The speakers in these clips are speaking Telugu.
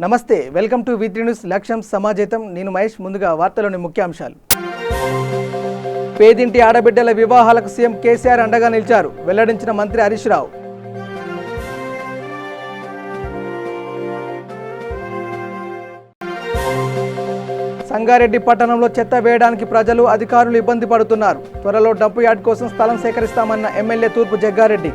నమస్తే, వెల్కమ్ టు V3 న్యూస్ లక్ష్యం సమాజేతం. నేను మహేష్. ముందుగా వార్తలోని ముఖ్యాంశాలు. పేదింటి ఆడబిడ్డల వివాహాలకు సీఎం కేసీఆర్ అండగా నిలిచారు, వెల్లడించిన మంత్రి హరీష్ రావు. సంగారెడ్డి పట్టణంలో చెత్త వేయడానికి ప్రజలు, అధికారులు ఇబ్బంది పడుతున్నారు. త్వరలో డంపు యార్డ్ కోసం స్థలం సేకరిస్తామన్న ఎమ్మెల్యే తూర్పు జగ్గారెడ్డి.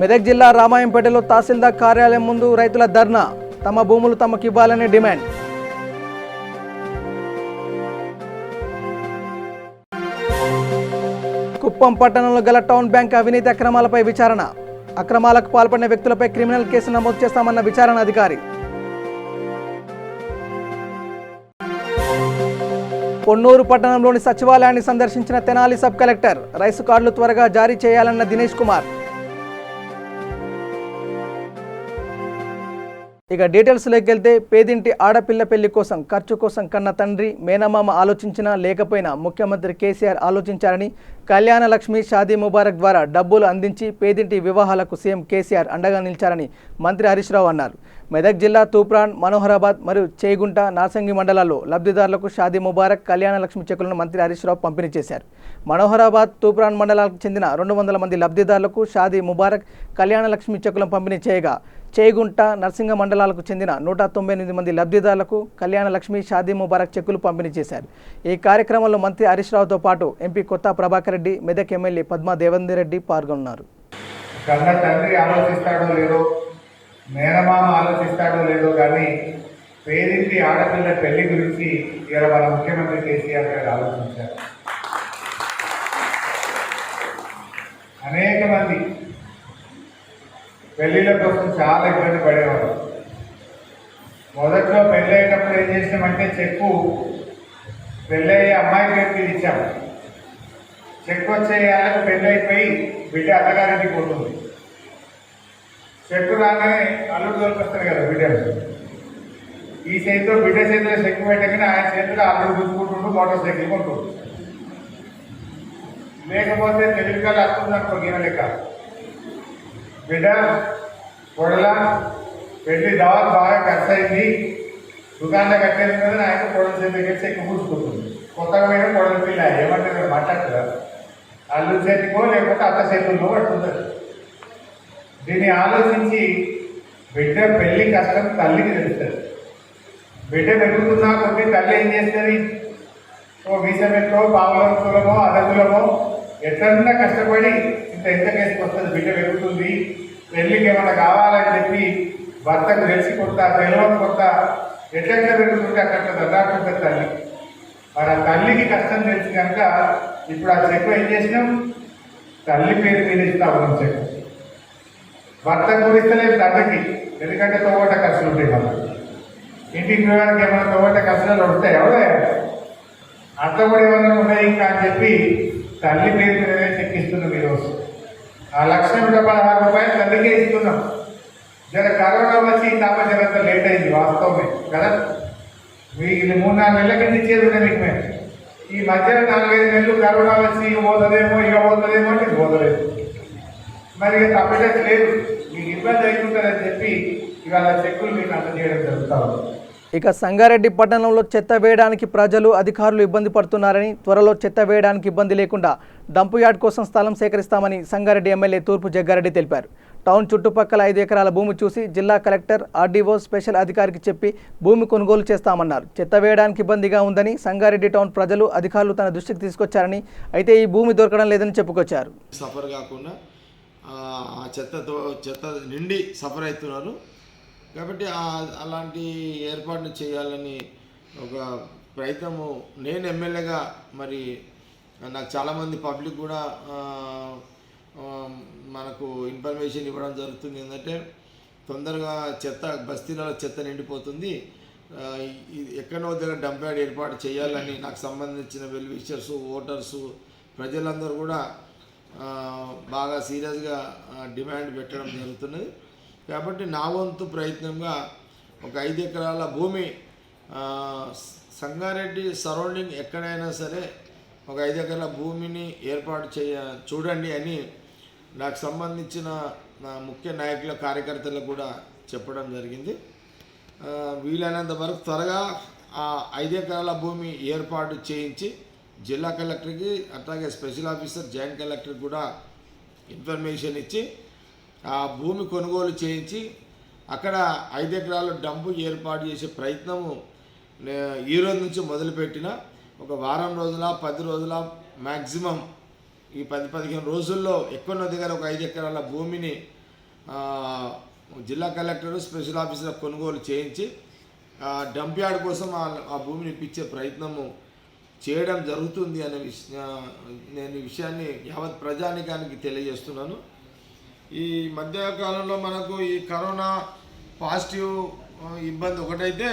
మెదక్ జిల్లా రామాయంపేటలో తహసీల్దార్ కార్యాలయం ముందు రైతుల ధర్నా, తమ భూములు తమకు ఇవ్వాలనే డిమాండ్. కుప్పం పట్టణంలో గల టౌన్ బ్యాంక్ అవినీతి అక్రమాలపై విచారణ, అక్రమాలకు పాల్పడిన వ్యక్తులపై క్రిమినల్ కేసు నమోదు చేస్తామన్న విచారణ అధికారి. పొన్నూరు పట్టణంలోని సచివాలయాన్ని సందర్శించిన తెనాలి సబ్ కలెక్టర్, రైసు కార్డులు త్వరగా జారీ చేయాలన్న దినేష్ కుమార్. ఇక డీటెయిల్స్లోకి వెళ్తే, పేదింటి ఆడపిల్ల పెళ్లి కోసం ఖర్చు కోసం కన్న తండ్రి మేనమామ ఆలోచించినా లేకపోయినా ముఖ్యమంత్రి కేసీఆర్ ఆలోచించారని, కళ్యాణ లక్ష్మి షాదీ ముబారక్ ద్వారా డబ్బులు అందించి పేదింటి వివాహాలకు సీఎం కేసీఆర్ అండగా నిలిచారని మంత్రి హరీష్ రావు అన్నారు. మెదక్ జిల్లా తూప్రాన్, మనోహరాబాద్ మరియు చేగుంట, నార్సింగి మండలాల్లో లబ్ధిదారులకు షాదీ ముబారక్, కళ్యాణ లక్ష్మి చెక్కులను మంత్రి హరీష్ రావు పంపిణీ చేశారు. మనోహరాబాద్, తూప్రాన్ మండలాలకు చెందిన 200 మంది లబ్ధిదారులకు షాదీ ముబారక్, కళ్యాణ లక్ష్మి చెక్కులను పంపిణీ చేయగా, చేగుంట, నర్సింగ మండలాలకు చెందిన 198 మంది లబ్ధిదారులకు కళ్యాణ లక్ష్మి, షాదీ ముబారక్ చెక్కులు పంపిణీ చేశారు. ఈ కార్యక్రమంలో మంత్రి హరీష్ రావుతో పాటు ఎంపీ కొత్త ప్రభాకర్ రెడ్డి, మెదక్ ఎమ్మెల్యే పద్మా దేవేందర్ రెడ్డి పాల్గొన్నారు. కన్న తండ్రి ఆలోచిస్తాడో లేదో, మేనమామ ఆలోచిస్తాడో లేదో కానీ పేదింటి ఆడపిల్ల పెళ్లి గురించి ఇలా మన ముఖ్యమంత్రి కేసీఆర్ గారు ఆలోచించారు. అనేక మంది పెళ్లిళ్ళ కోసం చాలా ఇబ్బంది పడేవారు. మొదట్లో పెళ్ళయ్యేటప్పుడు ఏం చేసినామంటే చెక్కు పెళ్ళయ్యే అమ్మాయి పేరు మీద ఇచ్చాము. చెక్కు వచ్చేయాలకు పెళ్ళైపోయి బిడ్డ అత్తగారింటికి పోతుంది. చెక్కు రాగానే అల్లుడు దొరికొస్తారు కదా బిడ్డలు. ఈ చేతితో బిడ్డ చేతిలో చెక్కు పెట్టగానే ఆయన చేతిలో అల్లుడు గుర్తుకుంటుంటూ మోటార్ సైకిల్ కొంటుంది. లేకపోతే తెలివికాలు వస్తుందనుకో గీన లెక్క, బిడ్డ కొడల పెళ్లి దావత్ బాగా ఖర్చు అయింది, దుకాణంలో కట్టేది కదా ఆయన కొడల చేతికి చెక్కు కూర్చుకుంటుంది. కొత్తగా పోయిన కొడల పిల్ల ఏమంటారు మాట్లాడుతుందా, అల్లు చేతికో లేకపోతే అత్త చేతుల్లో పడుతుంది. దీన్ని ఆలోచించి బిడ్డ పెళ్లి కష్టం తల్లికి తెలుస్తుంది. బిడ్డ పెరుగుతున్నా కొద్ది తల్లి ఏం చేస్తుంది, ఓ వీసమెట్టో, పావుల కులమో, అదకులమో ఎట్లన్నా కష్టపడి ఎంత కేసుకు వస్తుంది. బిడ్డ పెరుగుతుంది, పెళ్లికి ఏమైనా కావాలని చెప్పి భర్తకు తెలిసి కొత్త తెలియని కొత్త ఎట్లెట్లా పెరుగుతుంటే అక్కడ దదాకుంటుంది తల్లి. మరి ఆ తల్లికి కష్టం తెలిసి కనుక ఇప్పుడు ఆ చెక్కు ఏం చేసినాం, తల్లి పేరు మీద ఇస్తా ఉన్నాం చెక్కు. భర్త కూరిస్తలేదు తండ్రికి, ఎందుకంటే తోట ఖర్చులు ఉంటాయి. మళ్ళీ ఇంటికి పిల్లలకి ఏమైనా తోట ఖర్చులు ఉంటాయి, ఎవడే అట్లా కూడా ఏమైనా ఉన్నాయి ఇంకా అని చెప్పి తల్లి పేరు మీదనే చెక్కిస్తున్నాం. ఈరోజు ఆ ₹1,16,000 తల్లికే ఇస్తున్నాం. జర కరోనా వచ్చి జరంతా లేట్ అయింది, వాస్తవమే కదా. మీకు 3-4 నెలల కింద ఇచ్చేది ఉండే మీకు మేము. ఈ మధ్యలో 4-5 నెలలు కరోనా వచ్చి పోతుందేమో, ఇక పోతుందేమో అంటే ఇది పోతలేదు. మరి ఇక తప్పేటట్టు లేదు, మీకు ఇబ్బంది అవుతుంటుందని చెప్పి ఇవాళ చెక్కులు మీకు అందజేయడం జరుగుతూ ఉంది. ఇక సంగారెడ్డి పట్టణంలో చెత్త వేయడానికి ప్రజలు, అధికారులు ఇబ్బంది పడుతున్నారని, త్వరలో చెత్త వేయడానికి ఇబ్బంది లేకుండా డంపు యార్డ్ కోసం స్థలం సేకరిస్తామని సంగారెడ్డి ఎమ్మెల్యే తూర్పు జగ్గారెడ్డి తెలిపారు. టౌన్ చుట్టుపక్కల 5 ఎకరాల భూమి చూసి జిల్లా కలెక్టర్, ఆర్డీఓ, స్పెషల్ అధికారికి చెప్పి భూమి కొనుగోలు చేస్తామన్నారు. చెత్త వేయడానికి ఇబ్బందిగా ఉందని సంగారెడ్డి టౌన్ ప్రజలు, అధికారులు తన దృష్టికి తీసుకొచ్చారని, అయితే ఈ భూమి దొరకడం లేదని చెప్పుకొచ్చారు. సఫర్ కాకుండా చెత్త నిండి సఫర్ అవుతున్నారు కాబట్టి అలాంటి ఏర్పాట్లు చేయాలని ఒక ప్రయత్నము నేను ఎమ్మెల్యేగా, మరి నాకు చాలామంది పబ్లిక్ కూడా మనకు ఇన్ఫర్మేషన్ ఇవ్వడం జరుగుతుంది. ఏంటంటే తొందరగా బస్తీలలో చెత్త నిండిపోతుంది, ఎక్కడో దగ్గర డంప్ యార్డ్ ఏర్పాటు చేయాలని నాకు సంబంధించిన వెల్ విషర్స్, ఓటర్సు, ప్రజలందరూ కూడా బాగా సీరియస్గా డిమాండ్ పెట్టడం జరుగుతున్నది. కాబట్టి నా వంతు ప్రయత్నంగా ఒక 5 ఎకరాల భూమి సంగారెడ్డి సరౌండింగ్ ఎక్కడైనా సరే ఒక 5 ఎకరాల భూమిని ఏర్పాటు చూడండి అని నాకు సంబంధించిన ముఖ్య నాయకుల కార్యకర్తలకు కూడా చెప్పడం జరిగింది. వీలైనంత వరకు త్వరగా 5 ఎకరాల భూమి ఏర్పాటు చేయించి జిల్లా కలెక్టర్కి అట్లాగే స్పెషల్ ఆఫీసర్ జాయింట్ కలెక్టర్కి కూడా ఇన్ఫర్మేషన్ ఇచ్చి ఆ భూమి కొనుగోలు చేయించి అక్కడ 5 ఎకరాల డంపు ఏర్పాటు చేసే ప్రయత్నము ఈ రోజు నుంచి మొదలుపెట్టిన ఒక వారం రోజుల 10 రోజుల మ్యాక్సిమం ఈ 10-15 రోజుల్లో ఎక్కడో దగ్గర ఒక 5 ఎకరాల భూమిని జిల్లా కలెక్టర్ స్పెషల్ ఆఫీసర్ కొనుగోలు చేయించి డంప్ యార్డ్ కోసం ఆ భూమిని ఇప్పించే ప్రయత్నము చేయడం జరుగుతుంది అనే నేను ఈ విషయాన్ని యావత్ ప్రజానికానికి తెలియజేస్తున్నాను. ఈ మధ్యకాలంలో మనకు ఈ కరోనా పాజిటివ్ ఇబ్బంది ఒకటైతే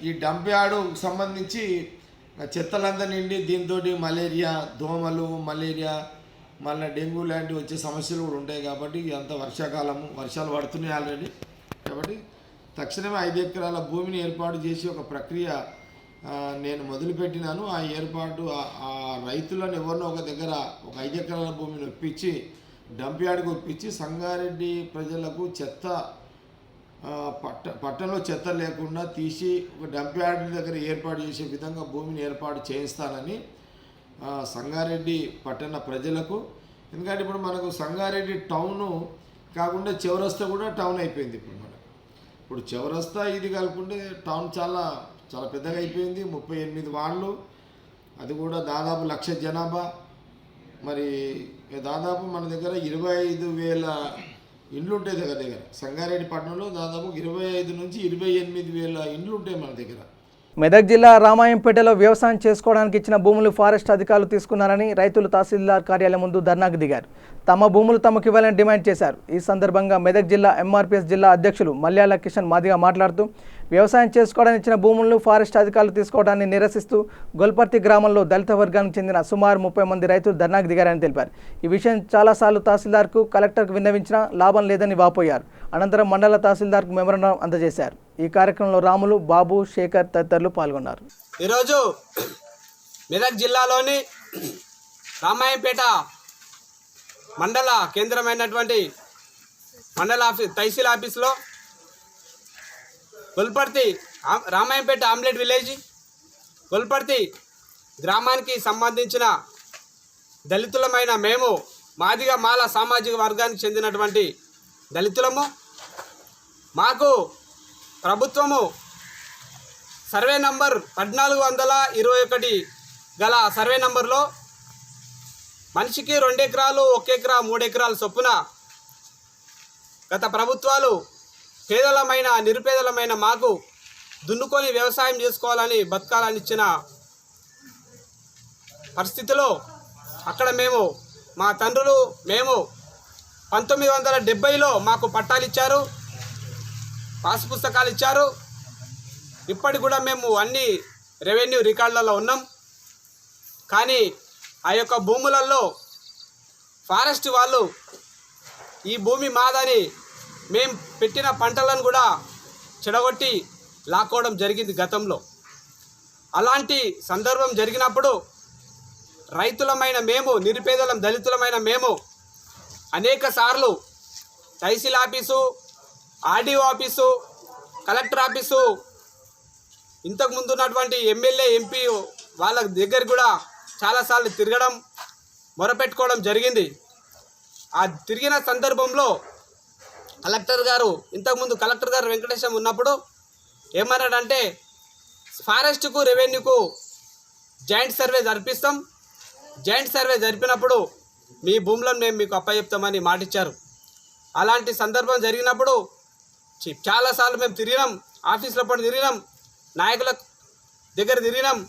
ఈ డంప్ యార్డుకు సంబంధించి చెత్తలంతా నిండి దీంతో మలేరియా, దోమలు, మలేరియా, మళ్ళీ డెంగ్యూ లాంటివి వచ్చే సమస్యలు కూడా ఉంటాయి. కాబట్టి అంత వర్షాకాలము, వర్షాలు పడుతున్నాయి ఆల్రెడీ. కాబట్టి తక్షణమే 5 ఎకరాల భూమిని ఏర్పాటు చేసి ఒక ప్రక్రియ నేను మొదలుపెట్టినాను. ఆ ఏర్పాటు ఆ రైతులను ఎవరినో ఒక దగ్గర ఒక 5 ఎకరాల భూమిని ఒప్పించి డంప్ యార్డ్కి ఒప్పించి సంగారెడ్డి ప్రజలకు చెత్త పట్టణంలో చెత్త లేకుండా తీసి ఒక డంప్ యార్డ్ దగ్గర ఏర్పాటు చేసే విధంగా భూమిని ఏర్పాటు చేయిస్తానని సంగారెడ్డి పట్టణ ప్రజలకు. ఎందుకంటే ఇప్పుడు మనకు సంగారెడ్డి టౌను కాకుండా చౌరస్తా కూడా టౌన్ అయిపోయింది. ఇప్పుడు చౌరస్తా ఇది కలుపుకుంటే టౌన్ చాలా చాలా పెద్దగా అయిపోయింది. 38 వార్డులు, అది కూడా దాదాపు 1,00,000 జనాభా. మరి దాదాపు మన దగ్గర 25,000 ఇండ్లు ఉంటాయి దగ్గర. సంగారెడ్డి పట్టణంలో దాదాపు 25 నుంచి 28,000 ఇండ్లు ఉంటాయి మన దగ్గర. మెదక్ జిల్లా రామాయంపేటలో వ్యవసాయం చేసుకోవడానికి ఇచ్చిన భూములు ఫారెస్ట్ అధికారులు తీసుకున్నారని రైతులు తహసీల్దార్ కార్యాలయం ముందు ధర్నాకు దిగారు. తమ భూములు తమకు ఇవ్వాలని డిమాండ్ చేశారు. ఈ సందర్భంగా మెదక్ జిల్లా ఎంఆర్పీఎస్ జిల్లా అధ్యక్షులు మల్యాల కిషన్ మాదిగా మాట్లాడుతూ వ్యవసాయం చేసుకోవడానికి ఇచ్చిన భూములను ఫారెస్ట్ అధికారులు తీసుకోవడాన్ని నిరసిస్తూ గొల్పర్తి గ్రామంలో దళిత వర్గానికి చెందిన సుమారు 30 మంది రైతులు ధర్నాకు దిగారని తెలిపారు. ఈ విషయం చాలాసార్లు తహసీల్దార్కు, కలెక్టర్కు విన్నవించినా లాభం లేదని వాపోయారు. అనంతరం మండల తహసీల్దార్కు మెమోరాండం అందజేశారు. ఈ కార్యక్రమంలో రాములు, బాబు, శేఖర్ తదితరులు పాల్గొన్నారు. ఈరోజు మెదక్ జిల్లాలోని రామాయంపేట మండల కేంద్రమైనటువంటి మండల తహసీల్ ఆఫీస్లో గొల్పర్తి రామాయంపేట ఆమ్లెట్ విలేజ్ గొల్పర్తి గ్రామానికి సంబంధించిన దళితులమైన మేము మాదిగ మాల సామాజిక వర్గానికి చెందినటువంటి దళితులము. మాకు ప్రభుత్వము సర్వే నంబర్ 1421 గల సర్వే నంబర్లో మనిషికి 2 ఎకరాలు, 1 ఎకరా, 3 ఎకరాల చొప్పున గత ప్రభుత్వాలు పేదలమైన నిరుపేదలమైన మాకు దున్నుకొని వ్యవసాయం చేసుకోవాలని బతకాలని ఇచ్చిన పరిస్థితిలో అక్కడ మా తండ్రులు 1970లో మాకు పట్టాలు ఇచ్చారు, పాస్ పుస్తకాలు ఇచ్చారు. ఇప్పటికి కూడా మేము అన్ని రెవెన్యూ రికార్డులలో ఉన్నాం. కానీ ఆ యొక్క భూములలో ఫారెస్ట్ వాళ్ళు ఈ భూమి మాదని మేము పెట్టిన పంటలను కూడా చెడగొట్టి లాక్కోవడం జరిగింది గతంలో. అలాంటి సందర్భం జరిగినప్పుడు రైతులమైన మేము, నిరుపేదలం దళితులమైన మేము అనేక సార్లు tehsil office, RDO office, collector office, ఇంతకుముందు ఉన్నటువంటి ఎమ్మెల్యే, ఎంపీ వాళ్ళ దగ్గర కూడా చాలాసార్లు తిరగడం, మొరపెట్టుకోవడం జరిగింది. ఆ తిరిగిన సందర్భంలో ఇంతకుముందు కలెక్టర్ గారు వెంకటేశం ఉన్నప్పుడు ఏమన్నాడంటే ఫారెస్ట్కు, రెవెన్యూకు జాయింట్ సర్వే జరిపిస్తాం, జాయింట్ సర్వే జరిపినప్పుడు మీ భూములను మేము మీకు అప్పచెప్తామని మాటిచ్చారు. అలాంటి సందర్భం జరిగినప్పుడు చాలాసార్లు మేము తిరిగినాం, ఆఫీసులో పడి తిరిగినాం, నాయకుల దగ్గర తిరిగినాం,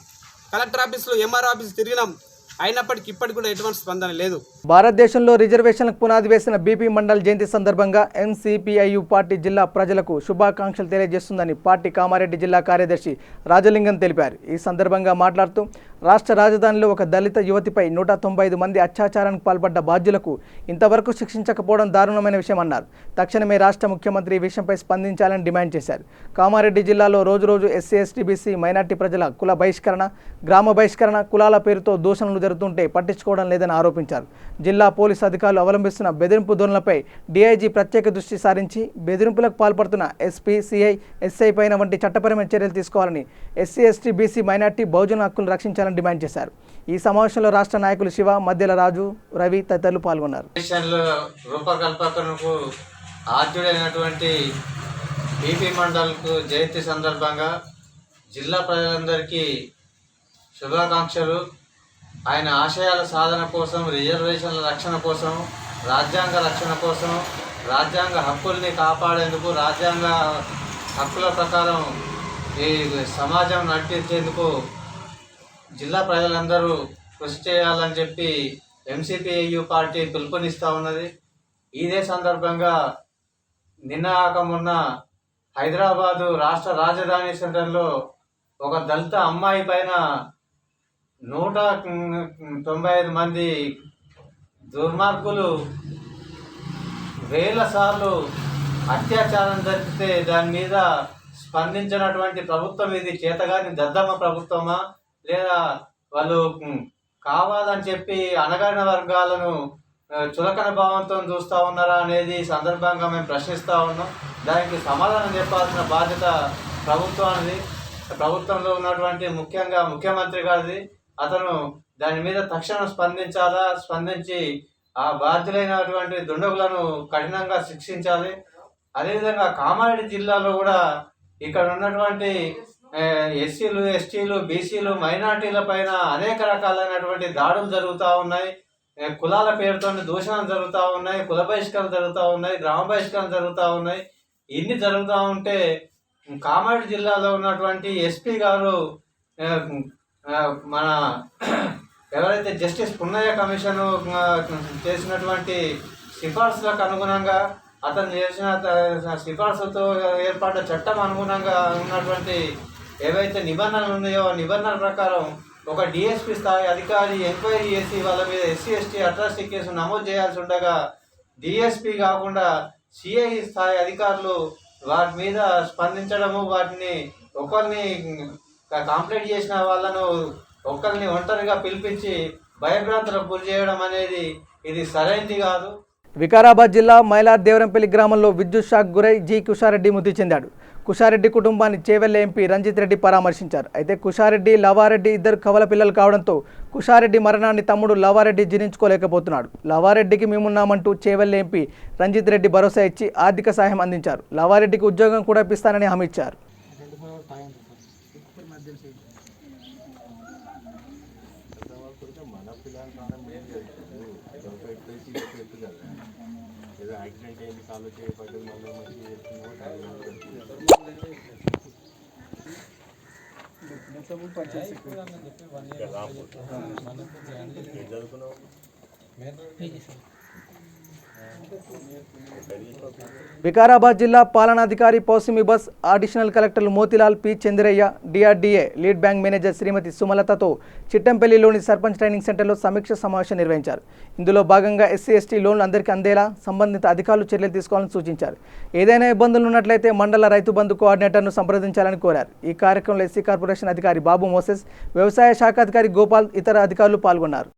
కలెక్టర్ ఆఫీసులో, ఎంఆర్ఓ ఆఫీసు తిరిగినాం. అయినప్పటికీ ఇప్పటికి కూడా ఎటువంటి స్పందన లేదు. భారతదేశంలో రిజర్వేషన్లకు పునాది వేసిన బీపీ మండల్ జయంతి సందర్భంగా ఎంసీపీఐయు పార్టీ జిల్లా ప్రజలకు శుభాకాంక్షలు తెలియజేస్తుందని పార్టీ కామారెడ్డి జిల్లా కార్యదర్శి రాజలింగం తెలిపారు. ఈ సందర్భంగా మాట్లాడుతూ రాష్ట్ర రాజధానిలో ఒక దళిత యువతిపై 195 మంది అత్యాచారానికి పాల్పడ్డ బాధ్యులకు ఇంతవరకు శిక్షించకపోవడం దారుణమైన విషయమన్నారు. తక్షణమే రాష్ట్ర ముఖ్యమంత్రి ఈ విషయంపై స్పందించాలని డిమాండ్ చేశారు. కామారెడ్డి జిల్లాలో రోజురోజు ఎస్సీ, ఎస్టీ, బీసీ, మైనార్టీ ప్రజల కుల బహిష్కరణ, గ్రామ బహిష్కరణ, కులాల పేరుతో దూషణలు జరుగుతుంటే పట్టించుకోవడం లేదని ఆరోపించారు. జిల్లా పోలీసు అధికారులు అవలంబిస్తున్న బెదిరింపు ధోరణులపై డీఐజీ ప్రత్యేక దృష్టి సారించి బెదిరింపులకు పాల్పడుతున్న ఎస్పీ, సిఐ, ఎస్ఐ పైన వంటి చట్టపరమైన చర్యలు తీసుకోవాలని, ఎస్సీ, ఎస్టీ, బీసీ, మైనార్టీ, బహుజన హక్కులను రక్షించాలని డిమాండ్ చేశారు. ఈ సమావేశంలో రాష్ట్ర నాయకులు శివ, మధ్యల రాజు, రవి తదితరులు పాల్గొన్నారు. రూపకల్పనకు ఆద్యుడైనటువంటి బీపీ మండల్కు జయంతి సందర్భంగా జిల్లా ప్రజలందరికీ శుభాకాంక్షలు. ఆయన ఆశయాల సాధన కోసం, రిజర్వేషన్ల రక్షణ కోసం, రాజ్యాంగ రక్షణ కోసం, రాజ్యాంగ హక్కుల్ని కాపాడేందుకు, రాజ్యాంగ హక్కుల ప్రకారం ఈ సమాజం నడిపించేందుకు జిల్లా ప్రజలందరూ కృషి చేయాలని చెప్పి ఎంసీపీయు పార్టీ పిలుపునిస్తూ ఉన్నది. ఇదే సందర్భంగా మొన్న హైదరాబాదు రాష్ట్ర రాజధాని సెంటర్లో ఒక దళిత అమ్మాయి పైన 195 మంది దుర్మార్గులు వేల సార్లు అత్యాచారం జరిగితే దాని మీద స్పందించినటువంటి ప్రభుత్వం ఇది చేతగాని దద్దమ్మ ప్రభుత్వమా, లేదా వాళ్ళు కావాలని చెప్పి అణగారిన వర్గాలను చులకన భావంతో చూస్తూ ఉన్నారా అనేది సందర్భంగా మేము ప్రశ్నిస్తూ ఉన్నాం. దానికి సమాధానం చెప్పాల్సిన బాధ్యత ప్రభుత్వానికి, ప్రభుత్వంలో ఉన్నటువంటి ముఖ్యంగా ముఖ్యమంత్రి గారిది. అతను దాని మీద తక్షణం స్పందించి ఆ బాధ్యులైనటువంటి దుండగులను కఠినంగా శిక్షించాలి. అదేవిధంగా కామారెడ్డి జిల్లాలో కూడా ఇక్కడ ఉన్నటువంటి ఎస్సీలు, ఎస్టీలు, బీసీలు, మైనార్టీల పైన అనేక రకాలైనటువంటి దాడులు జరుగుతూ ఉన్నాయి. కులాల పేరుతో దూషణలు జరుగుతూ ఉన్నాయి, కుల బహిష్కరణ జరుగుతూ ఉన్నాయి, గ్రామ బహిష్కరణ జరుగుతూ ఉన్నాయి. ఇన్ని జరుగుతూ ఉంటే కామారెడ్డి జిల్లాలో ఉన్నటువంటి ఎస్పీ గారు మన ఎవరైతే జస్టిస్ పున్నయ్య కమిషన్ చేసినటువంటి సిఫార్సులకు అనుగుణంగా, అతను చేసిన సిఫార్సులతో ఏర్పడ్డ చట్టం అనుగుణంగా ఉన్నటువంటి ఏవైతే నిబంధనలు ఉన్నాయో ఆ నిబంధనల ప్రకారం ఒక డిఎస్పీ స్థాయి అధికారి ఎంక్వైరీ చేసి వాళ్ళ మీద ఎస్సీ, ఎస్టీ అట్రాసిటీ కేసు నమోదు చేయాల్సి ఉండగా డిఎస్పీ కాకుండా సిఐ స్థాయి అధికారులు వాటి మీద స్పందించడము, వాటిని ఒకరిని కంప్లైంట్ చేసిన వాళ్ళను ఒకరిని ఒంటరిగా పిలిపించి భయభ్రాంతులకు గురి చేయడం అనేది ఇది సరైనది కాదు. వికారాబాద్ జిల్లా మైలార్ దేవరంపల్లి గ్రామంలో విద్యుత్ షాక్ గురై జి కుషారెడ్డి మృతి చెందాడు. కుషారెడ్డి కుటుంబాన్ని చేవెళ్ల ఎంపీ రంజిత్ రెడ్డి పరామర్శించారు. అయితే కుషారెడ్డి, లవారెడ్డి ఇద్దరు కవల పిల్లలు కావడంతో కుషారెడ్డి మరణాన్ని తమ్ముడు లవారెడ్డి జీర్ణించుకోలేకపోతున్నాడు. లవారెడ్డికి మేమున్నామంటూ చేవెళ్ల ఎంపీ రంజిత్ రెడ్డి భరోసా ఇచ్చి ఆర్థిక సహాయం అందించారు. లవారెడ్డికి ఉద్యోగం కూడా ఇప్పిస్తానని హామీ ఇచ్చారు. వికారాబాద్ జిల్లా పాలనాధికారి పౌసిమి బస్ అడిషనల్ కలెక్టర్లు Motilal P Chandraiah, DRDA lead bank manager Shrimati సుమలతతో చిట్టంపల్లిలోని సర్పంచ్ ట్రైనింగ్ సెంటర్లో సమీక్ష సమావేశం నిర్వహించారు. ఇందులో భాగంగా ఎస్సీ, ఎస్టీ లోన్లు అందరికీ అందేలా సంబంధిత అధికారులు చర్యలు తీసుకోవాలని సూచించారు. ఏదైనా ఇబ్బందులు ఉన్నట్లయితే మండల రైతు బంధు కోఆర్డినేటర్ను సంప్రదించాలని కోరారు. ఈ కార్యక్రమంలో ఎస్సీ కార్పొరేషన్ అధికారి బాబు మోసెస్, వ్యవసాయ శాఖ అధికారి గోపాల్, ఇతర అధికారులు పాల్గొన్నారు.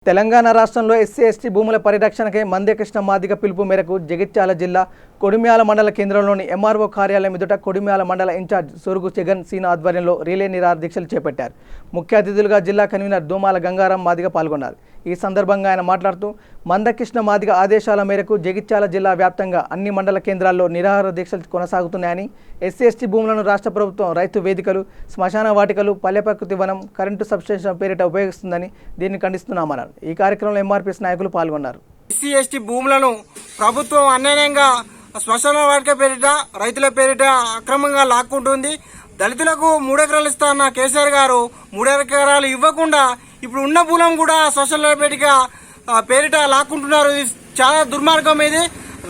తెలంగాణ రాష్ట్రంలో ఎస్సీ, ఎస్టీ భూముల పరిరక్షణకై మందకృష్ణ మాదిగ పిలుపు మేరకు జగిత్యాల జిల్లా కొడిమ్యాల మండల కేంద్రంలోని ఎంఆర్ఓ కార్యాలయం ఎదుట కొడిమ్యాల మండల ఇన్ఛార్జ్ సొరుగు జగన్ సీన ఆధ్వర్యంలో రిలే నిరాహార దీక్షలు చేపట్టారు. ముఖ్య అతిథులుగా జిల్లా కన్వీనర్ దోమాల గంగారాం మాదిగ పాల్గొన్నారు. ఈ సందర్భంగా ఆయన మాట్లాడుతూ మందకృష్ణ మాదిగ ఆదేశాల మేరకు జగిత్యాల జిల్లా వ్యాప్తంగా అన్ని మండల కేంద్రాల్లో నిరాహార దీక్షలు కొనసాగుతున్నాయని, ఎస్సీ, ఎస్టీ భూములను రాష్ట్ర ప్రభుత్వం రైతు వేదికలు, శ్మశాన వాటికలు, పల్లె ప్రకృతి వనం, కరెంటు సబ్స్టేషన్ పేరిట ఉపయోగిస్తుందని దీన్ని ఖండిస్తున్నామన్నారు. ఈ కార్యక్రమంలో ఎంఆర్పీఎస్ నాయకులు పాల్గొన్నారు. ఎస్సీ, ఎస్టీ భూములను ప్రభుత్వం అన్యాయంగా శ్మశాన వాటిక పేరిట, రైతుల పేరిట అక్రమంగా లాక్కుంటుంది. దళితులకు 3 ఎకరాలు ఇస్తా అన్న కేసీఆర్ గారు 3 ఎకరాలు ఇవ్వకుండా ఇప్పుడు ఉన్న భూలం కూడా శ్మశాన పేరిట లాక్కుంటున్నారు. ఇది చాలా దుర్మార్గం. ఇది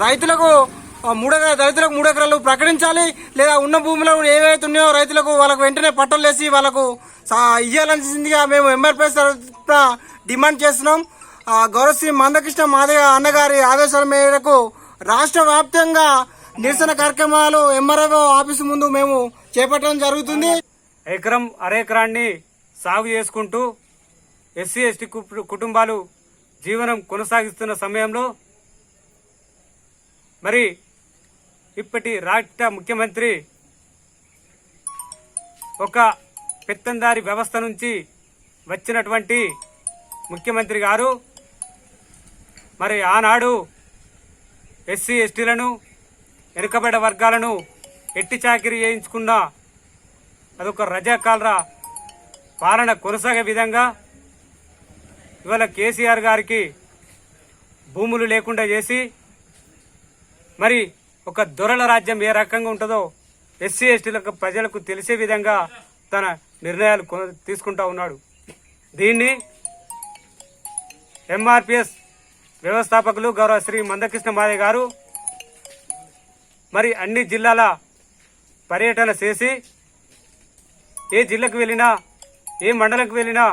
రైతులకు రైతులకు 3 ఎకరాలు ప్రకటించాలి, లేదా ఉన్న భూమిలో ఏవైతే ఉన్నాయో రైతులకు వాళ్ళకు వెంటనే పట్టాలు వేసి వాళ్ళకు ఇవ్వాల్సిందిగా మేము ఎంఆర్పీఎస్ తరఫున డిమాండ్ చేస్తున్నాం. గౌరవ శ్రీ మందకృష్ణ మాదిగ అన్నగారి ఆదేశాల మేరకు రాష్ట్ర వ్యాప్తంగా నిరసన కార్యక్రమాలు ఎంఆర్ఓ ఆఫీసు ముందు మేము చేపట్టడం జరుగుతుంది. ఎకరం అరెకరాన్ని సాగు చేసుకుంటూ ఎస్సీ ఎస్టీ కుటుంబాలు జీవనం కొనసాగిస్తున్న సమయంలో మరి ఇప్పటి రాష్ట్ర ముఖ్యమంత్రి ఒక పెత్తందారి వ్యవస్థ నుంచి వచ్చినటువంటి ముఖ్యమంత్రి గారు మరి ఆనాడు ఎస్సీ ఎస్టీలను వెనుకబడ్డ వర్గాలను ఎట్టి చాకిరీ చేయించుకున్న అదొక రజాకాలరా పాలన కొనసాగే విధంగా ఇవాళ కేసీఆర్ గారికి భూములు లేకుండా చేసి మరి ఒక దొరల రాజ్యం ఏ రకంగా ఉంటుందో ఎస్సీ ఎస్టీలకు ప్రజలకు తెలిసే విధంగా తన నిర్ణయాలు తీసుకుంటా ఉన్నాడు. దీన్ని ఎంఆర్పిఎస్ వ్యవస్థాపకులు గౌరవ శ్రీ మందకృష్ణ మాదిగ గారు మరి అన్ని జిల్లాల పర్యటన చేసి ఏ జిల్లాకు వెళ్ళినా ఏ మండలంకు వెళ్ళినా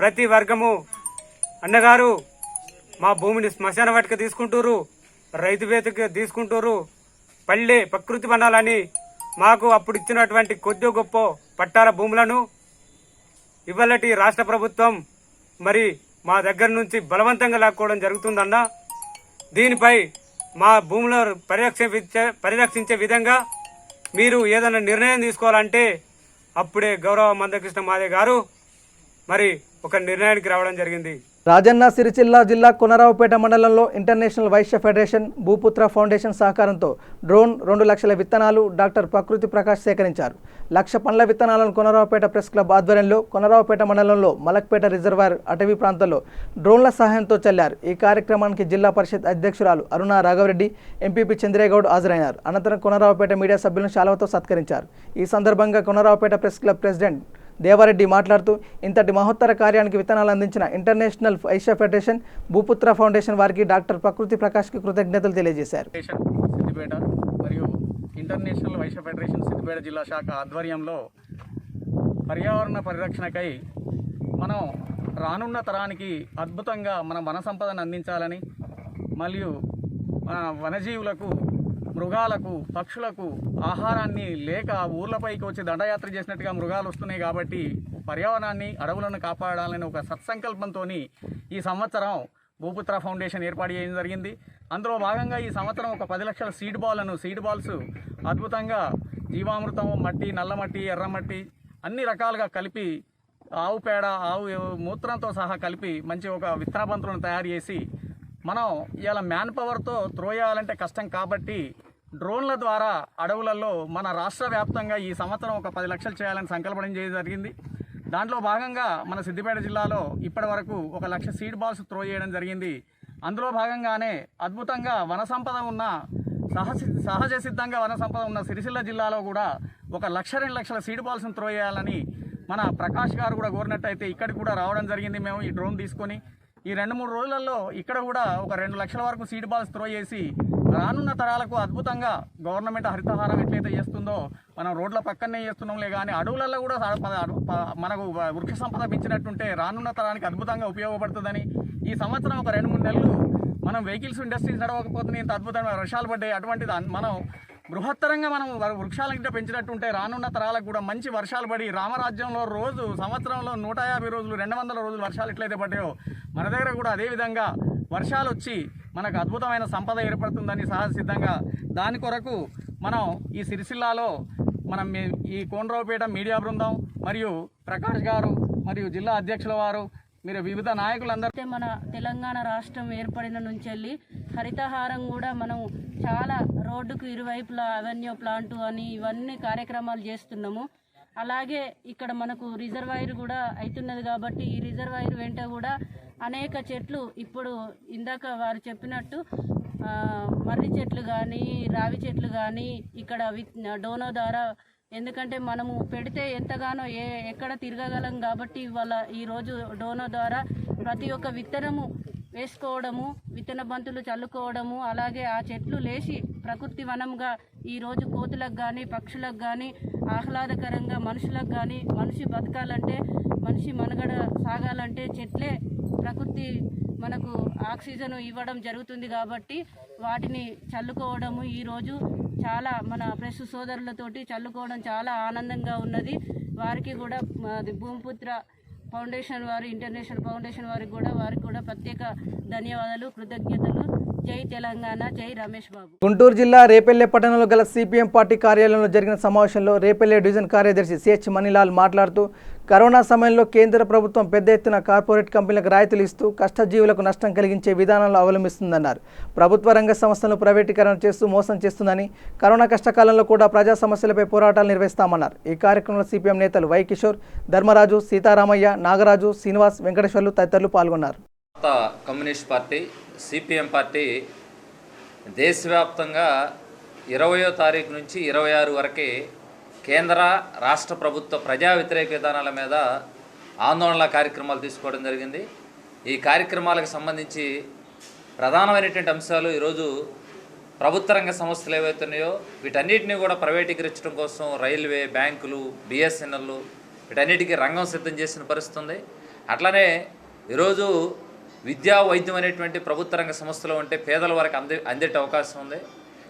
ప్రతి వర్గము అన్నగారు మా భూమిని శ్మశాన వాటిక తీసుకుంటారు, రైతు వేదిక తీసుకుంటారు, పల్లె ప్రకృతి వనాలని మాకు అప్పుడు ఇచ్చినటువంటి కొద్ది గొప్ప పట్టాల భూములను ఇవాళటి రాష్ట్ర ప్రభుత్వం మరి మా దగ్గర నుంచి బలవంతంగా లాక్కోవడం జరుగుతుందన్న. దీనిపై మా భూముల పరిరక్షించే విధంగా మీరు ఏదైనా నిర్ణయం తీసుకోవాలంటే అప్పుడే గౌరవ మందకృష్ణ మాదిగ గారు మరి ఒక నిర్ణయానికి రావడం జరిగింది. రాజన్న సిరిసిల్ల జిల్లా కొనరావుపేట మండలంలో ఇంటర్నేషనల్ వైశ్య ఫెడరేషన్ భూపుత్ర ఫౌండేషన్ సహకారంతో డ్రోన్ 2 లక్షల విత్తనాలు డాక్టర్ ప్రకృతి ప్రకాష్ సేకరించారు. 1,00,000 పండ్ల విత్తనాలను కొనరావుపేట ప్రెస్ క్లబ్ ఆధ్వర్యంలో కొనరావుపేట మండలంలో మలక్పేట రిజర్వాయర్ అటవీ ప్రాంతంలో డ్రోన్ల సహాయంతో చల్లారు. ఈ కార్యక్రమానికి జిల్లా పరిషత్ అధ్యక్షురాలు అరుణ రాఘవరెడ్డి, ఎంపీపీ చంద్రేగౌడ్ హాజరైనారు. అనంతరం కొనరావుపేట మీడియా సభ్యులను శాలువతో సత్కరించారు. ఈ సందర్భంగా Konaraopet press club president Devareddy మాట్లాడుతూ ఇంతటి మహోత్తర కార్యానికి విత్తనాలు అందించిన ఇంటర్నేషనల్ వైశ్య ఫెడరేషన్ భూపుత్ర ఫౌండేషన్ వారికి డాక్టర్ ప్రకృతి ప్రకాష్కి కృతజ్ఞతలు తెలియజేశారు. సిద్దిపేట మరియు ఇంటర్నేషనల్ వైశ్య ఫెడరేషన్ సిద్దిపేట జిల్లా శాఖ ఆధ్వర్యంలో పర్యావరణ పరిరక్షణకై మనం రానున్న తరానికి అద్భుతంగా మన వన సంపదను అందించాలని మరియు వనజీవులకు మృగాలకు పక్షులకు ఆహారాన్ని లేక ఊర్లపైకి వచ్చి దండయాత్ర చేసినట్టుగా మృగాలు వస్తున్నాయి కాబట్టి పర్యావరణాన్ని అడవులను కాపాడాలని ఒక సత్సంకల్పంతో ఈ సంవత్సరం భూపుత్ర ఫౌండేషన్ ఏర్పాటు చేయడం జరిగింది. అందులో భాగంగా ఈ సంవత్సరం ఒక 10 లక్షల సీడ్ బాల్స్ అద్భుతంగా జీవామృతం, మట్టి, నల్లమట్టి, ఎర్రమట్టి అన్ని రకాలుగా కలిపి ఆవు పేడ, ఆవు మూత్రంతో సహా కలిపి మంచి ఒక విత్తన బంతులను తయారు చేసి మనం ఇలా మ్యాన్ పవర్తో త్రో చేయాలంటే కష్టం కాబట్టి డ్రోన్ల ద్వారా అడవులలో మన రాష్ట్ర వ్యాప్తంగా ఈ సంవత్సరం ఒక 10 లక్షలు చేయాలని సంకల్పన చేయడం జరిగింది. దాంట్లో భాగంగా మన సిద్దిపేట జిల్లాలో ఇప్పటి వరకు 1,00,000 సీడ్ బాల్స్ త్రో చేయడం జరిగింది. అందులో భాగంగానే అద్భుతంగా వన సంపద ఉన్న సహజ సిద్ధంగా వన సంపద ఉన్న సిరిసిల్ల జిల్లాలో కూడా 1,00,000-2 లక్షల సీడ్ బాల్స్ను త్రో చేయాలని మన ప్రకాష్ గారు కూడా కోరినట్టయితే ఇక్కడికి కూడా రావడం జరిగింది. మేము ఈ డ్రోన్ తీసుకొని ఈ 2-3 రోజులలో ఇక్కడ కూడా ఒక 2 లక్షల వరకు సీడ్ బాల్స్ త్రో చేసి రానున్న తరాలకు అద్భుతంగా గవర్నమెంట్ హరితహారం ఎట్లయితే చేస్తుందో మనం రోడ్ల పక్కనే చేస్తున్నాంలే కానీ అడవులలో కూడా మనకు వృక్ష సంపద పెంచినట్టుంటే రానున్న తరానికి అద్భుతంగా ఉపయోగపడుతుందని ఈ సంవత్సరం ఒక 2-3 నెలలు మనం వెహికల్స్ ఇండస్ట్రీస్ నడవకపోతే ఇంత అద్భుతమైన వర్షాలు పడ్డాయి. అటువంటిది మనం బృహత్తరంగా మనం వృక్షాలకి పెంచినట్టుంటే రానున్న తరాలకు కూడా మంచి వర్షాలు పడి రామరాజ్యంలో రోజు సంవత్సరంలో 150 రోజులు 200 రోజులు వర్షాలు ఎట్లయితే పడ్డాయో మన దగ్గర కూడా అదేవిధంగా వర్షాలు వచ్చి మనకు అద్భుతమైన సంపద ఏర్పడుతుందని సహజ సిద్ధంగా దాని కొరకు మనం ఈ సిరిసిల్లాలో మనం ఈ కోనరావుపేట మీడియా బృందం మరియు ప్రకాష్ గారు మరియు జిల్లా అధ్యక్షుల వారు మీరు వివిధ నాయకులందరూ మన తెలంగాణ రాష్ట్రం ఏర్పడిన నుంచి వెళ్ళి హరితహారం కూడా మనం చాలా రోడ్డుకు ఇరువైపులా అవెన్యూ ప్లాంటు అని ఇవన్నీ కార్యక్రమాలు చేస్తున్నాము. అలాగే ఇక్కడ మనకు రిజర్వాయర్ కూడా అవుతున్నది కాబట్టి ఈ రిజర్వాయర్ వెంట కూడా అనేక చెట్లు ఇప్పుడు ఇందాక వారు చెప్పినట్టు మర్రి చెట్లు కానీ రావి చెట్లు కానీ ఇక్కడ డోనో ద్వారా ఎందుకంటే మనము పెడితే ఎంతగానో ఎక్కడ తిరగగలం కాబట్టి ఇవాళ ఈరోజు డోనో ద్వారా ప్రతి ఒక్క విత్తనము వేసుకోవడము, విత్తన బంతులు చల్లుకోవడము, అలాగే ఆ చెట్లు లేచి ప్రకృతి వనంగా ఈరోజు కోతులకు కానీ పక్షులకు కానీ ఆహ్లాదకరంగా మనుషులకు కానీ మనిషి బతకాలంటే మనిషి మనుగడ సాగాలంటే చెట్లే ప్రకృతి మనకు ఆక్సిజన్ ఇవ్వడం జరుగుతుంది కాబట్టి వాటిని చల్లుకోవడము ఈరోజు చాలా మన ప్రెస్ సోదరులతోటి చల్లుకోవడం చాలా ఆనందంగా ఉన్నది. వారికి కూడా భూమిపుత్ర ఫౌండేషన్ వారు, ఇంటర్నేషనల్ ఫౌండేషన్ వారికి కూడా ప్రత్యేక ధన్యవాదాలు, కృతజ్ఞతలు. జై తెలంగాణ, జై రమేష్ బాబు. గుంటూరు జిల్లా రేపల్లె పట్టణంలో గల సిపిఎం పార్టీ కార్యాలయంలో జరిగిన సమావేశంలో రేపల్లె డివిజన్ కార్యదర్శి సిహెచ్ మణిలాల్ మాట్లాడుతూ కరోనా సమయంలో కేంద్ర ప్రభుత్వం పెద్ద ఎత్తున కార్పొరేట్ కంపెనీలకు రాయితీలు ఇస్తూ కష్టజీవులకు నష్టం కలిగించే విధానాలు అవలంబిస్తుందన్నారు. ప్రభుత్వ రంగ సంస్థలను ప్రైవేటీకరణ చేస్తూ మోసం చేస్తుందని, కరోనా కష్టకాలంలో కూడా ప్రజా సమస్యలపై పోరాటాలు నిర్వహిస్తామన్నారు. ఈ కార్యక్రమంలో సిపిఎం నేతలు వై కిషోర్, ధర్మరాజు, సీతారామయ్య, నాగరాజు, శ్రీనివాస్, వెంకటేశ్వర్లు తదితరులు పాల్గొన్నారు. కమ్యూనిస్ట్ పార్టీ సిపిఎం పార్టీ దేశవ్యాప్తంగా 20వ తారీఖు నుంచి 26 వరకు కేంద్ర రాష్ట్ర ప్రభుత్వ ప్రజా వ్యతిరేక విధానాల మీద ఆందోళన కార్యక్రమాలు తీసుకోవడం జరిగింది. ఈ కార్యక్రమాలకు సంబంధించి ప్రధానమైనటువంటి అంశాలు ఈరోజు ప్రభుత్వ రంగ సంస్థలు ఏవైతున్నాయో వీటన్నిటిని కూడా ప్రైవేటీకరించడం కోసం రైల్వే, బ్యాంకులు, బిఎస్ఎన్ఎల్ వీటన్నిటికీ రంగం సిద్ధం చేసిన పరిస్థితి ఉంది. అట్లనే ఈరోజు విద్యా, వైద్యం అనేటువంటి ప్రభుత్వ రంగ సంస్థలు ఉంటే పేదల వరకు అందేట అవకాశం ఉంది.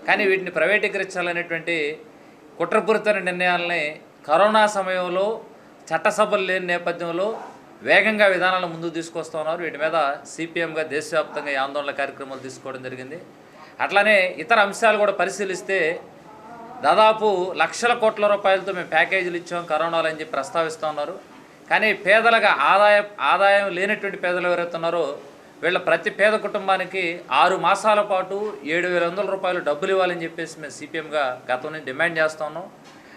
కానీ వీటిని ప్రైవేటీకరించాలనేటువంటి కుట్రపూరిత నిర్ణయాలని కరోనా సమయంలో చట్టసభలు లేని నేపథ్యంలో వేగంగా విధానాలను ముందుకు తీసుకొస్తూ ఉన్నారు. వీటి మీద సిపిఎంగా దేశవ్యాప్తంగా ఈ ఆందోళన కార్యక్రమాలు తీసుకోవడం జరిగింది. అట్లానే ఇతర అంశాలు కూడా పరిశీలిస్తే దాదాపు లక్షల కోట్ల రూపాయలతో మేము ప్యాకేజీలు ఇచ్చాం కరోనాలో అని చెప్పి ప్రస్తావిస్తూ ఉన్నారు. కానీ పేదలుగా ఆదాయం లేనటువంటి పేదలు ఎవరైతే ఉన్నారో వీళ్ళ ప్రతి పేద కుటుంబానికి 6 మాసాల పాటు 7,100 రూపాయలు డబ్బులు ఇవ్వాలని చెప్పేసి మేము సిపిఎంగా గతం నుంచి డిమాండ్ చేస్తూ ఉన్నాం.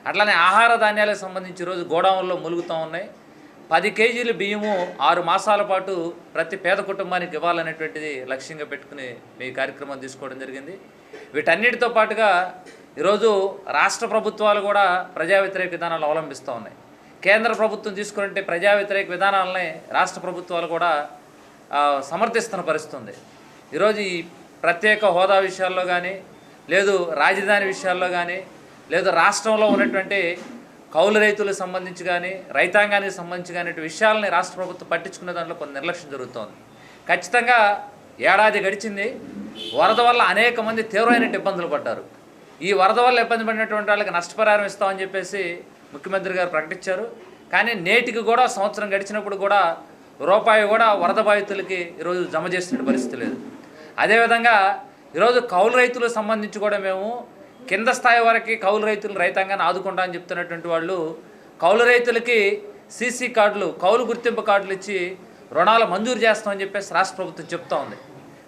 అట్లానే ఆహార ధాన్యాలకు సంబంధించి ఈరోజు గోడౌన్లో ములుగుతూ ఉన్నాయి. 10 కేజీలు బియ్యము 6 మాసాల పాటు ప్రతి పేద కుటుంబానికి ఇవ్వాలనేటువంటిది లక్ష్యంగా పెట్టుకుని మీ కార్యక్రమం తీసుకోవడం జరిగింది. వీటన్నిటితో పాటుగా ఈరోజు రాష్ట్ర ప్రభుత్వాలు కూడా ప్రజా వ్యతిరేక విధానాలు అవలంబిస్తూ ఉన్నాయి. కేంద్ర ప్రభుత్వం తీసుకుంటే ప్రజా వ్యతిరేక విధానాలని రాష్ట్ర ప్రభుత్వాలు కూడా సమర్థిస్తున్న పరిస్థితి ఉంది. ఈరోజు ఈ ప్రత్యేక హోదా విషయాల్లో కానీ, లేదు రాజధాని విషయాల్లో కానీ, లేదు రాష్ట్రంలో ఉన్నటువంటి కౌలు రైతులకు సంబంధించి కానీ, రైతాంగానికి సంబంధించి కానీ విషయాలని రాష్ట్ర ప్రభుత్వం పట్టించుకునే దాంట్లో కొంత నిర్లక్ష్యం జరుగుతోంది. ఖచ్చితంగా ఏడాది గడిచింది. వరద వల్ల అనేక మంది తీవ్రమైన ఇబ్బందులు పడ్డారు. ఈ వరద వల్ల ఇబ్బంది పడినటువంటి వాళ్ళకి నష్టపరిహారం ఇస్తామని చెప్పేసి ముఖ్యమంత్రి గారు ప్రకటించారు. కానీ నేటికి కూడా సంవత్సరం గడిచినప్పుడు కూడా రూపాయి కూడా వరద బాధితులకి ఈరోజు జమ చేసిన పరిస్థితి లేదు. అదేవిధంగా ఈరోజు కౌలు రైతులకు సంబంధించి కూడా మేము కింద స్థాయి వరకు కౌలు రైతులు రైతాంగాన్ని ఆదుకుంటామని చెప్తున్నటువంటి వాళ్ళు కౌలు రైతులకి సీసీ కార్డులు, కౌలు గుర్తింపు కార్డులు ఇచ్చి రుణాలు మంజూరు చేస్తామని చెప్పేసి రాష్ట్ర ప్రభుత్వం చెప్తా ఉంది.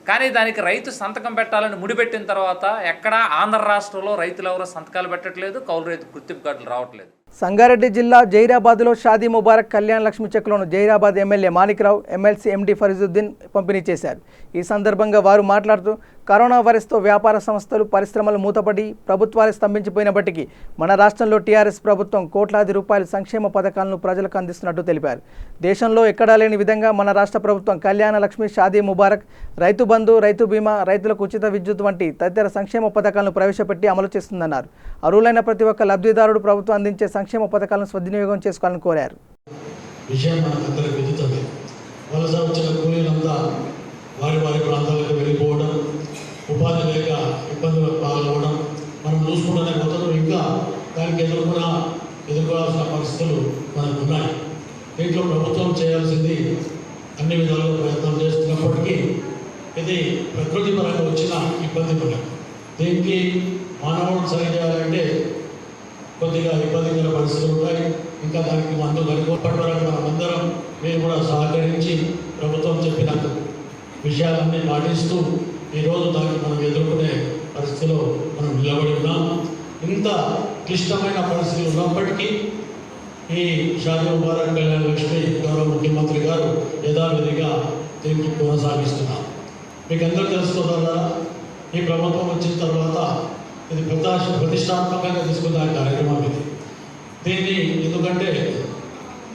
కానీ దానికి రైతు సంతకం పెట్టాలని ముడిపెట్టిన తర్వాత ఎక్కడా ఆంధ్ర రాష్ట్రంలో రైతులు ఎవరో సంతకాలు పెట్టట్లేదు, కౌలు రైతు గుర్తింపు కార్డులు రావట్లేదు. సంగారెడ్డి జిల్లా జైరాబాద్లో షాదీ ముబారక్ కళ్యాణ లక్ష్మి చెక్కులను జైరాబాద్ ఎమ్మెల్యే మాణిక్రావు, ఎమ్మెల్సీ ఎండి ఫరీజుద్దీన్ పంపిణీ చేశారు. ఈ సందర్భంగా వారు మాట్లాడుతూ కరోనా వైరస్తో వ్యాపార సంస్థలు, పరిశ్రమలు మూతపడి ప్రభుత్వాలు స్తంభించిపోయినప్పటికీ మన రాష్ట్రంలో టీఆర్ఎస్ ప్రభుత్వం కోట్లాది రూపాయల సంక్షేమ పథకాలను ప్రజలకు అందిస్తున్నట్టు తెలిపారు. దేశంలో ఎక్కడా లేని విధంగా మన రాష్ట్ర ప్రభుత్వం కళ్యాణ లక్ష్మి, షాదీ ముబారక్, రైతు బంధు, రైతు బీమా, రైతులకు ఉచిత విద్యుత్ వంటి తదితర సంక్షేమ పథకాలను ప్రవేశపెట్టి అమలు చేస్తుందన్నారు. అర్హులైన ప్రతి ఒక్క లబ్ధిదారుడు ప్రభుత్వం అందించే సంక్షేమ పథకాలను సద్వినియోగం చేసుకోవాలని కోరారు. వలస వచ్చిన కూలీలంతా వారి ప్రాంతాలకు వెళ్ళిపోవడం, ఉపాధి లేక ఇబ్బందులకు పాల్గొనడం మనం చూసుకుంటూనే పోతాం. ఇంకా దానికి ఎదుర్కోవాల్సిన పరిస్థితులు మనకు ఉన్నాయి. దీంట్లో ప్రభుత్వం చేయాల్సింది అన్ని విధాలుగా ప్రయత్నం చేస్తున్నప్పటికీ ఇది ప్రకృతి పరంగా వచ్చిన ఇబ్బంది పరం. దీనికి మానవుడు సరి చేయాలంటే కొద్దిగా ఇబ్బందికర పరిస్థితులు ఉంటాయి. ఇంకా దానికి మందు కలిపేపటి వరకు మనమందరం మీరు కూడా సహకరించి ప్రభుత్వం చెప్పిన విషయాలన్నీ పాటిస్తూ ఈరోజు దానికి మనం ఎదుర్కొనే పరిస్థితిలో మనం నిలబడి ఉన్నాం. ఇంత క్లిష్టమైన పరిస్థితులు ఉన్నప్పటికీ ఈ షాదీ ముబారక్ కళ్యాణ లక్ష్మి గౌరవ ముఖ్యమంత్రి గారు యథావిధిగా దీనికి కొనసాగిస్తున్నాం. మీకు అందరూ తెలుసుకోగలరా, ఈ ప్రభుత్వం వచ్చిన తర్వాత ఇది ప్రతిష్టాత్మకంగా తీసుకున్న కార్యక్రమం ఇది. దీన్ని ఎందుకంటే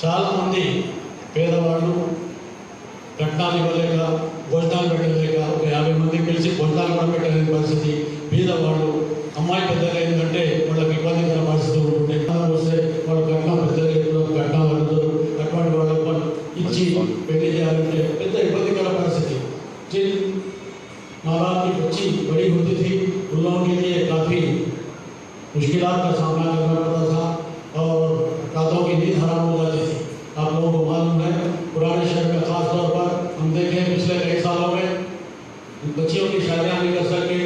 చాలామంది పేదవాళ్ళు కట్నాలు ఇవ్వలేక భోజనాలు పెట్టలేక ఒక 50 మందికి కలిసి భోజనాలు కూడా పెట్టలేని పరిస్థితి, పేదవాళ్ళు అమ్మాయి పెద్దగా ఏంటంటే వాళ్ళకి ఇబ్బందికర పరిస్థితి ఉంటుండే, వస్తే వాళ్ళు కట్నం పెద్దగా కట్నాలు అడుగుతారు, అటువంటి వాళ్ళకి ఇచ్చి పెళ్లి చేయాలంటే పెద్ద ఇబ్బందికర परिस्थिति जिन नाराज की बच्ची बड़ी होती थी उन लोगों के लिए काफ़ी मुश्किलात का सामना करना पड़ता था और रातों की नींद हराम हो जाती थी। आप लोगों को मालूम है पुराने शहर में खास तौर पर हम देखें पिछले कई सालों में बच्चियों की शादियाँ नहीं कर सके,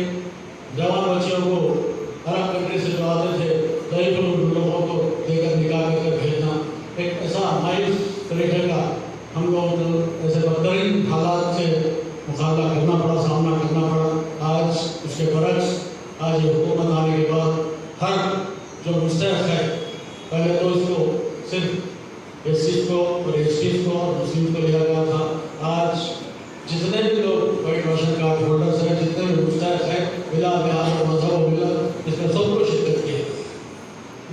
जवान बच्चियों को अरब कंट्री से जो आते थे कई लोगों को देकर निकाल कर भेजना एक ऐसा मायूस तरीके का हम लोग ऐसे बदतरीन हालात से मुकाबला करना पड़ा, सामना करना पड़ा। आज उसके बरक्स आज ये हुकूमत आने के बाद हर जो मुस्तहक है, पहले तो इसको सिर्फ एससी को और एसटी को और मुस्लिम को लिया गया था, आज जितने भी लोग वाइट राशन कार्ड होल्डर्स हैं, जितने भी मुस्तहक है बिला बिहार और मजहब मिला इसमें सबको शिरकत की है।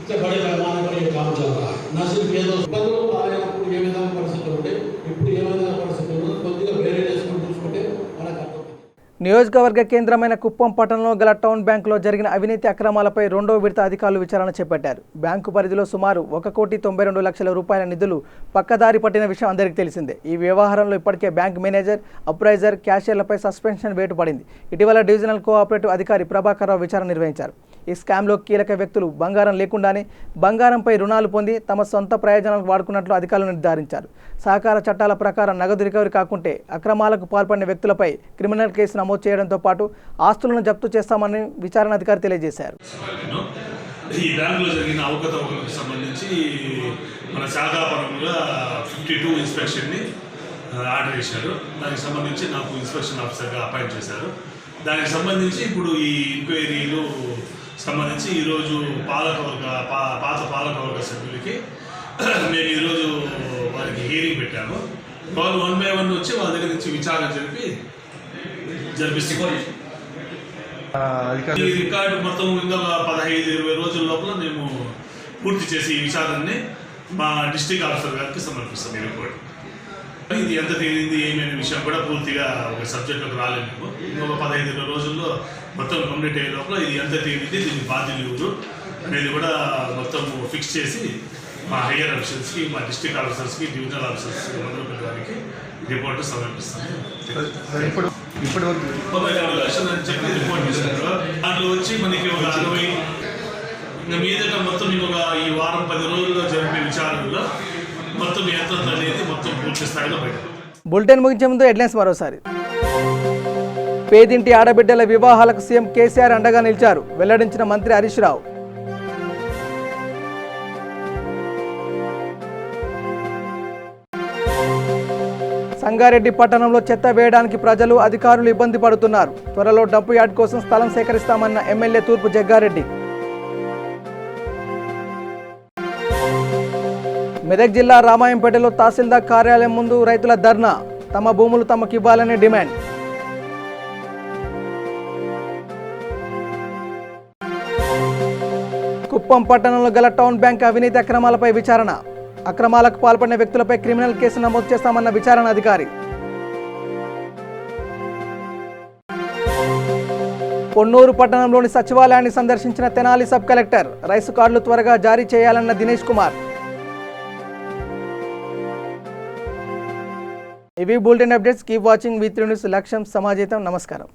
इतने बड़े पैमाने पर ये काम चल रहा है। न सिर्फ ये तो बदलो आए ये विधान परिषद ఉంటే ఇప్పుడు ఏ విధంగా పరిస్థితి ఉందో కొద్దిగా వేరే చేసుకుంటూ చూసుకుంటే మనకు అర్థం. నియోజకవర్గ కేంద్రమైన కుప్పం పట్టణంలో గల టౌన్ బ్యాంకులో జరిగిన అవినీతి అక్రమాలపై రెండో విడత అధికారులు విచారణ చేపట్టారు. బ్యాంకు పరిధిలో సుమారు 1,92,00,000 రూపాయల నిధులు పక్కదారి పట్టిన విషయం అందరికీ తెలిసిందే. ఈ వ్యవహారంలో ఇప్పటికే బ్యాంక్ మేనేజర్, అప్రైజర్, క్యాషియర్లపై సస్పెన్షన్ వేటు పడింది. ఇటీవల డివిజనల్ కోఆపరేటివ్ అధికారి ప్రభాకర్ రావు విచారణ నిర్వహించారు. ఈ స్కామ్లో కీలక వ్యక్తులు బంగారం లేకుండానే బంగారంపై రుణాలు పొంది తమ సొంత ప్రయోజనాలకు వాడుకున్నట్లు అధికారులు నిర్ధారించారు. సహకార చట్టాల ప్రకారం నగదు రికవరీ కాకుంటే అక్రమాలకు పాల్పడిన వ్యక్తులపై క్రిమినల్ కేసు నమోదు చేయడంతో పాటు ఆస్తులను జప్తు చేస్తామని విచారణ అధికారి తెలియజేశారు. ఈ బ్యాంకులో జరిగిన అవకతవకలకు సంబంధించి మన శాఖాపరంగా 52 ఇన్స్పెక్షన్ని ఆర్డర్ చేశారు. దానికి సంబంధించి నాకు ఇన్స్పెక్షన్ ఆఫీసర్గా అపాయింట్ చేశారు. దానికి సంబంధించి ఇప్పుడు ఈ ఎంక్వైరీలు సంబంధించి ఈరోజు పాత పాలకవర్గ సభ్యులకి మేము ఈరోజు వారికి హియరింగ్ పెట్టాము. వాళ్ళు 1 by 1 వచ్చి వాళ్ళ దగ్గర నుంచి విచారణ జరిపిస్తున్నారు. ఈ రికార్డు మొత్తం ఇంకా 15-20 రోజుల లోపల మేము పూర్తి చేసి ఈ విచారణని మా డిస్ట్రిక్ట్ ఆఫీసర్ గారికి సమర్పిస్తాం. ఈ రిపోర్ట్ ఇది ఎంత తేలింది ఏమైనా విషయం కూడా పూర్తిగా ఒక సబ్జెక్టులోకి రాలేదు. ఇంకొక 15-20 రోజుల్లో మొత్తం కంప్లీట్ అయ్యే లోపల ఇది ఎంత తేలింది, దీనికి బాధ్యులు ఎవరు అనేది కూడా మొత్తం ఫిక్స్ చేసి మా హయ్యర్ ఆఫీసర్స్కి, మా డిస్ట్రిక్ట్ ఆఫీసర్స్కి, డివిజనల్ ఆఫీసర్స్కి మొదలు వారికి రిపోర్ట్ సమర్పిస్తాము. ఇప్పుడు 92 లక్షలు అని చెప్పి రిపోర్ట్ ఇస్తారు. దాంట్లో వచ్చి మనకి ఒక 60 ఇంకా మీదట మొత్తం ఇంకొక ఈ వారం 10 రోజుల్లో జరిపే విచారణలో మొత్తం ఎంత అనేది మొత్తం పూర్తి స్థాయిలో బయట. బులెటిన్ ముగించే ముందు హెడ్లైన్స్ మరోసారి. పేదింటి ఆడబిడ్డల వివాహాలకు సీఎం కేసీఆర్ అండగా నిలిచారు, వెల్లడించిన మంత్రి హరీష్ రావు. సంగారెడ్డి పట్టణంలో చెత్త వేయడానికి ప్రజలు, అధికారులు ఇబ్బంది పడుతున్నారు. త్వరలో డంప్ యార్డ్ కోసం స్థలం సేకరిస్తామన్న ఎమ్మెల్యే తూర్పు జగ్గారెడ్డి. మెదక్ జిల్లా రామాయంపేటలో తహసీల్దార్ కార్యాలయం ముందు రైతుల ధర్నా, తమ భూములు తమకు ఇవ్వాలనే డిమాండ్. కుప్పం పట్టణంలో గల టౌన్ బ్యాంక్ అవినీతి అక్రమాలపై విచారణ, అక్రమాలకు పాల్పడిన వ్యక్తులపై క్రిమినల్ కేసు నమోదు చేస్తామన్న విచారణ అధికారి. పొన్నూరు పట్టణంలోని సచివాలయాన్ని సందర్శించిన తెనాలి సబ్ కలెక్టర్, రైసు కార్డులు త్వరగా జారీ చేయాలన్న దినేష్ కుమార్. ఇవి bulletin updates. Keep watching V3 news. లక్ష్యం సమాజేతం. నమస్కారం.